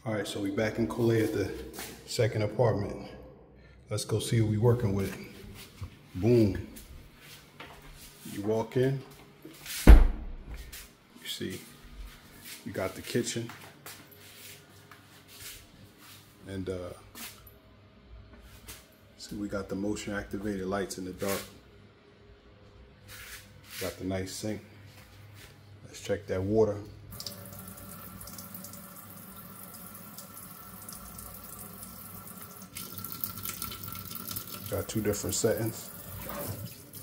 All right, so we back in Coleah at the second apartment. Let's go see what we working with. Boom. You walk in, you see, you got the kitchen. And see, we got the motion activated lights in the dark. Got the nice sink. Let's check that water. Got two different settings.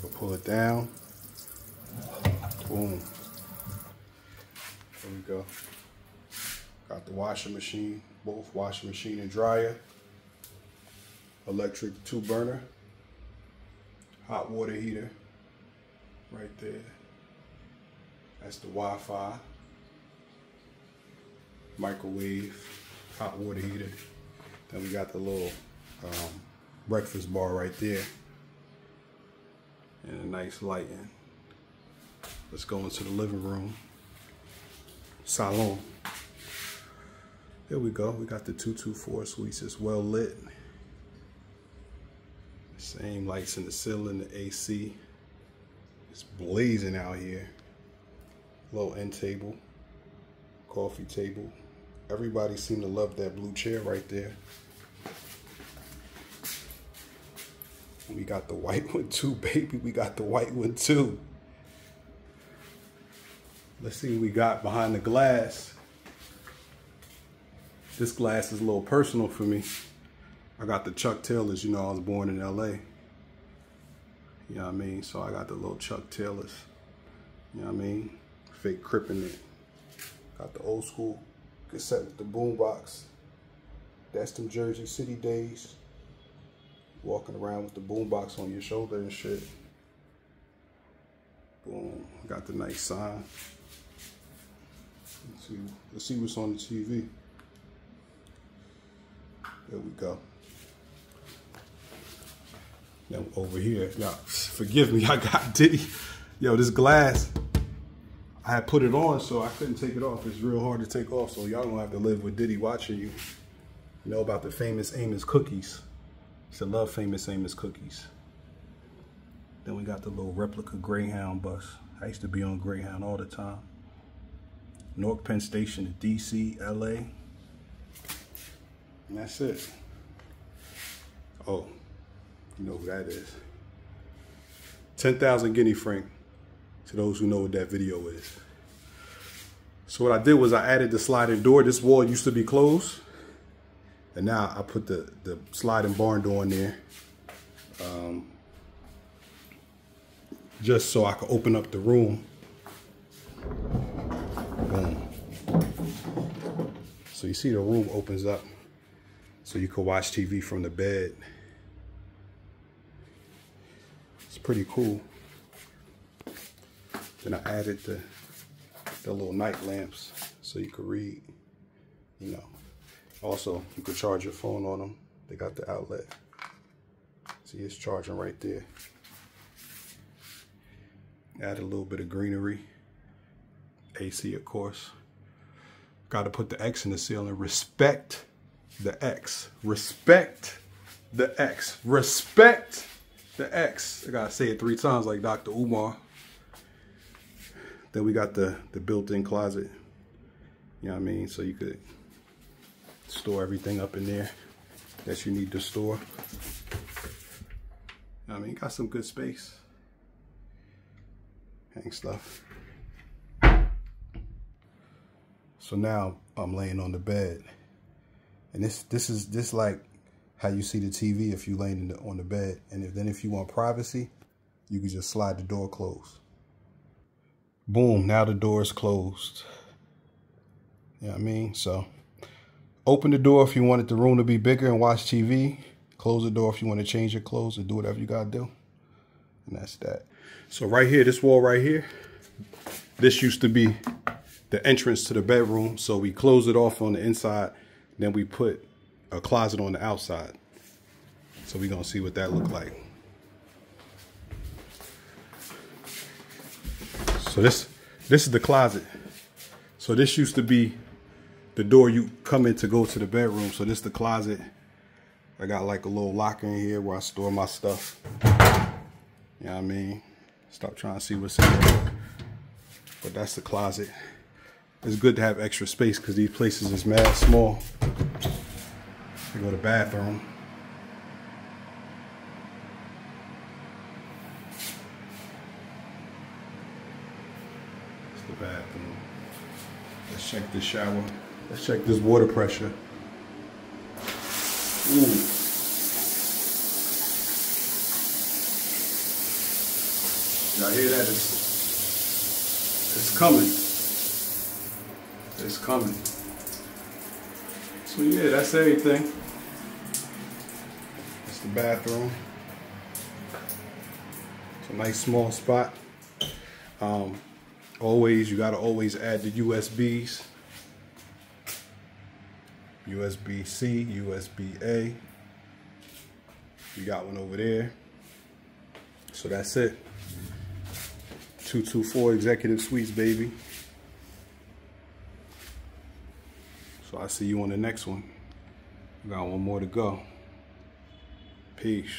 We'll pull it down. Boom. There we go. Got the washing machine, both washing machine and dryer. Electric 2-burner. Hot water heater right there. That's the Wi-Fi. Microwave, hot water heater. Then we got the little breakfast bar right there. And a nice lighting. Let's go into the living room. Salon. There we go. We got the 224 suites. It's well lit. Same lights in the ceiling, the AC. It's blazing out here. Little end table, coffee table. Everybody seemed to love that blue chair right there. We got the white one too, baby. We got the white one too. Let's see what we got behind the glass. This glass is a little personal for me. I got the Chuck Taylors, you know, I was born in LA. You know what I mean? So I got the little Chuck Taylors. You know what I mean? Fake Crip in it. Got the old school cassette with the boombox. That's them Jersey City days. Walking around with the boombox on your shoulder and shit. Boom. Got the nice sign. Let's see what's on the TV. There we go. Now over here, y'all, forgive me, I got Diddy. Yo, this glass, I had put it on so I couldn't take it off. It's real hard to take off, so y'all gonna have to live with Diddy watching you. You know about the famous Amos cookies. Used to love famous Amos cookies. Then we got the little replica Greyhound bus. I used to be on Greyhound all the time. Newark Penn Station to DC, LA. And that's it. Oh, you know who that is. 10,000 Guinea franc to those who know what that video is. So what I did was I added the sliding door. This wall used to be closed. And now I put the sliding barn door in there. Just so I could open up the room. Boom. So you see the room opens up. So you can watch TV from the bed. It's pretty cool. Then I added the little night lamps so you could read, you know. Also, you could charge your phone on them. They got the outlet. See, it's charging right there. Add a little bit of greenery. AC, of course. Got to put the X in the ceiling. Respect the X. Respect the X. Respect the X. I gotta say it 3 times like Dr. Umar. Then we got the built-in closet. You know what I mean? So you could store everything up in there that you need to store. You know what I mean? Got some good space. Hang stuff. So now I'm laying on the bed. And this is like how you see the TV if you laying on the bed. And if you want privacy, you can just slide the door closed. Boom, now the door is closed. You know what I mean? So open the door if you wanted the room to be bigger and watch TV. Close the door if you want to change your clothes and do whatever you gotta do. And that's that. So right here, this wall right here, this used to be the entrance to the bedroom. So we closed it off on the inside. Then we put a closet on the outside. So we're gonna see what that look like. So this is the closet. So this used to be the door you come in to go to the bedroom. So this is the closet. I got like a little locker in here where I store my stuff. You know what I mean? Stop trying to see what's in there. But that's the closet. It's good to have extra space because these places is mad small. I go to the bathroom. It's the bathroom. Let's check the shower. Let's check this water pressure. Ooh. Y'all hear that? It's coming. It's coming. So yeah, that's everything. It's the bathroom. It's a nice small spot. You gotta always add the USBs. USB-C, USB-A. You got one over there. So that's it. 224 Executive Suites, baby. So I'll see you on the next one. We got one more to go. Peace.